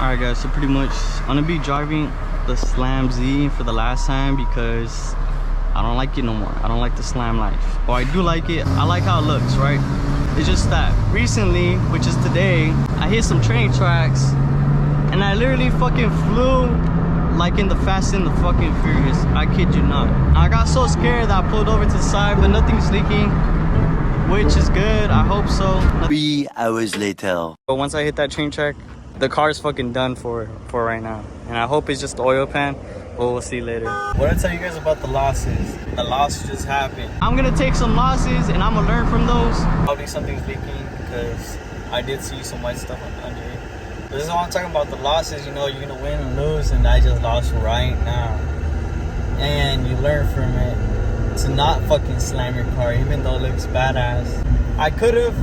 Alright guys, so pretty much I'm gonna be driving the Slam Z for the last time because I don't like it no more. I don't like the Slam life. Well, I do like it. I like how it looks, right? It's just that recently, which is today, I hit some train tracks and I literally fucking flew like in the Fast and the fucking Furious. I kid you not. I got so scared that I pulled over to the side, but nothing's leaking, which is good. I hope so. 3 hours later. But once I hit that train track, the car's fucking done for right now. And I hope it's just the oil pan, but we'll see later. What I tell you guys about the losses? The losses just happened. I'm gonna take some losses and I'm gonna learn from those. Probably something's leaking because I did see some white stuff under it. This is all I'm talking about, the losses. You know, you're gonna win and lose, and I just lost right now. And you learn from it to not fucking slam your car, even though it looks badass. I could've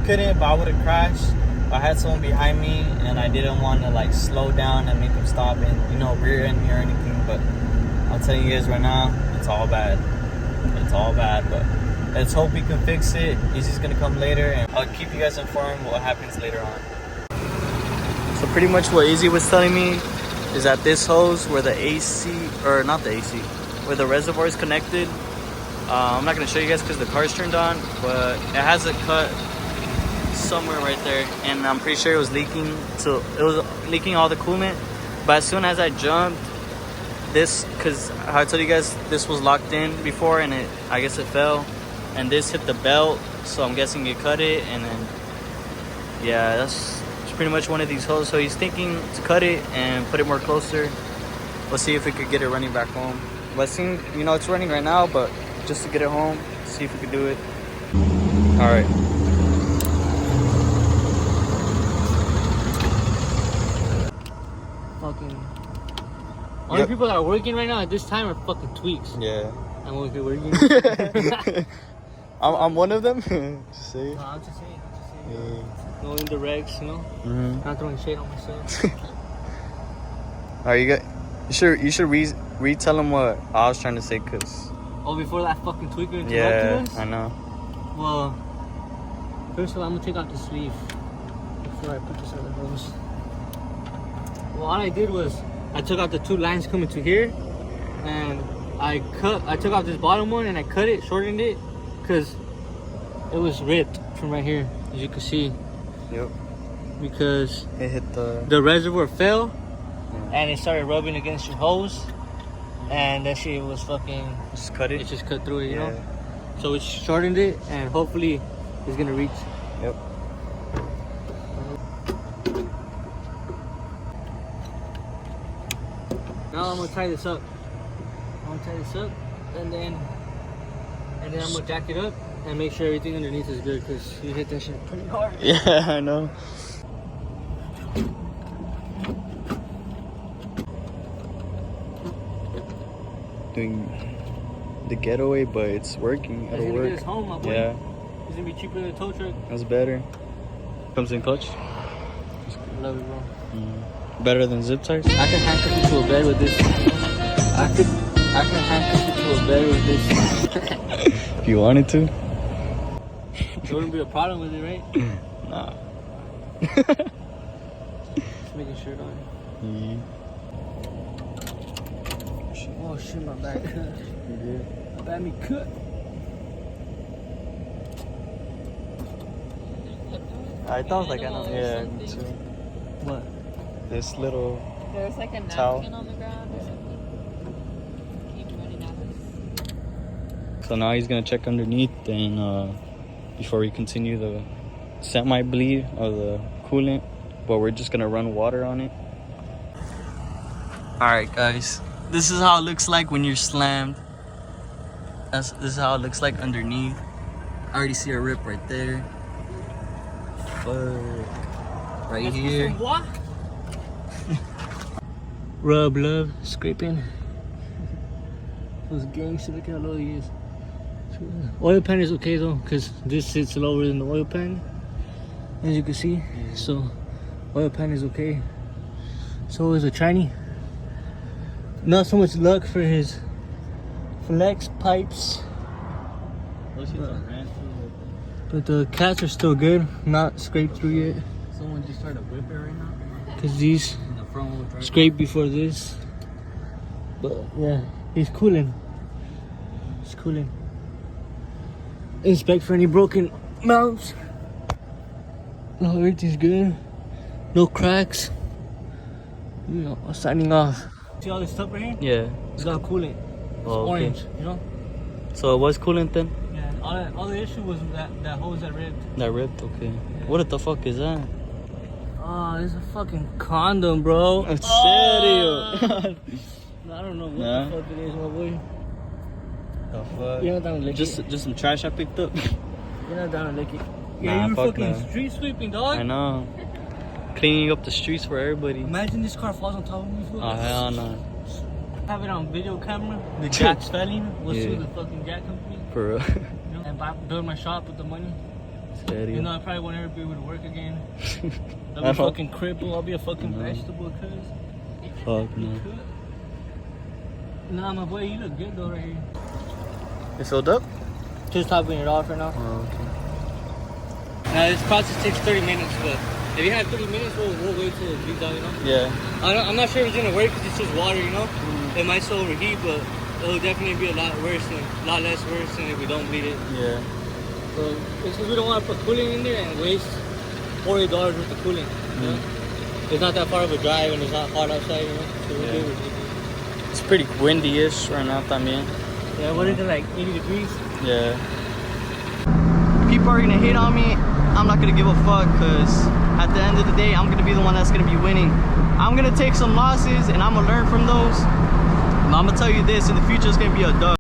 / couldn't, but I would've crashed. I had someone behind me and I didn't want to like slow down and make them stop and, you know, rear end me or anything. But I'll tell you guys right now, it's all bad. It's all bad, but let's hope we can fix it. Easy's gonna come later and I'll keep you guys informed what happens later on. So pretty much what Easy was telling me is that this hose where the AC, or not the AC, where the reservoir is connected, I'm not gonna show you guys because the car's turned on, but it has a cut somewhere right there, and I'm pretty sure it was leaking. So it was leaking all the coolant. But as soon as I jumped this, because I told you guys this was locked in before, and I guess it fell, and this hit the belt, so I'm guessing it cut it. And then yeah, that's pretty much one of these hoses. So he's thinking to cut it and put it more closer. We'll see if we could get it running back home. But it seems, you know, it's running right now, but just to get it home, see if we could do it. All right. Only people that are working right now at this time are fucking tweaks. Yeah. I'm working. working. I'm one of them. Just say it. No, I'm just saying. Yeah. Knowing the regs, you know. Not throwing shade on myself. Alright, you should retell them what I was trying to say, cause. Oh, before that fucking tweaker interrupted us? I know. Well, first of all, I'm gonna take out the sleeve before I put this other hose. Well, all I did was I took out the two lines coming to here, and I took off this bottom one and I cut it, shortened it, because it was ripped from right here, as you can see. Yep. Because it hit the reservoir fell, and it started rubbing against your hose, and that shit was fucking. Just cut it. It just cut through it, you know. So it shortened it, and hopefully it's gonna reach. Yep. Now I'm gonna tie this up. And then I'm gonna jack it up and make sure everything underneath is good, because you hit that shit pretty hard. Yeah, I know. Doing the getaway, but it's working. It'll work. Get us home, my boy. Yeah. It's gonna be cheaper than a tow truck. That's better. Comes in clutch. Love it, bro. Better than zip ties. I can handcuff you to a bed with this. I can handcuff you to a bed with this. If you wanted to. There wouldn't be a problem with it, right? Nah. Just making sure, on. Oh shit, my back cut. My back me cut. I thought like me too. What? This little. There's like a napkin towel on the ground or something. Keep running out. So now he's gonna check underneath, and before we continue the semi-bleed of the coolant, but we're just gonna run water on it. All right, guys, this is how it looks like when you're slammed. This is how it looks like underneath. I already see a rip right there. Fuck. Right here. Rub, love, scraping. Those gangsters, look how low he is. Oil pan is okay though, because this sits lower than the oil pan, as you can see. So oil pan is okay. So is a tranny. Not so much luck for his flex pipes. But the cats are still good, not scraped through yet. Someone just started whipping right now. Cause these The front wheel drive. scraped before this. But yeah, he's cooling. He's cooling. Inspect for any broken mounts. No, everything's good. No cracks. You know, signing off. See all this stuff right here? Yeah. It's got coolant. It's Oh, okay. orange, you know? So it was coolant then? Yeah, all the issue was that hose that ripped. That ripped, okay. What the fuck is that? Oh, it's a fucking condom, bro. En Oh. serio? I don't know what Nah. the fuck it is, my boy. The fuck? You're not down to lick it. Just some trash I picked up. You're not down to lick it. Nah, Yeah, you were fuck fucking that. street sweeping, dog. I know. Cleaning up the streets for everybody. Imagine this car falls on top of me. Fool. Oh hell no. Have it on video camera. The jack's felling. We'll Yeah. sue the fucking jack company. For real. You know? And build my shop with the money. Serio. You know, I probably won't ever be able to work again. I'll I be know. fucking crippled. I'll be a fucking No. vegetable, cuz. Fuck no. Nah, my boy, you look good though right here. It filled up? Just topping it off right now. Oh, okay. Now this process takes 30 minutes, but if you have 30 minutes, we'll wait till it bleeds out, you know? Yeah. I'm not sure if it's gonna work because it's just water, you know? It might still overheat, but it'll definitely be a lot worse and a lot less worse than if we don't bleed it. Yeah. So it's because we don't want to put coolant in there and waste $40 worth of coolant. You know? It's not that far of a drive and it's not hot outside, you know? So we're Yeah. good with it. It's pretty windy-ish right now también. Yeah, what is it, like 80 degrees? Yeah. People are gonna hate on me. I'm not gonna give a fuck because at the end of the day, I'm gonna be the one that's gonna be winning. I'm gonna take some losses and I'm gonna learn from those. And I'm gonna tell you this, in the future it's gonna be a dub.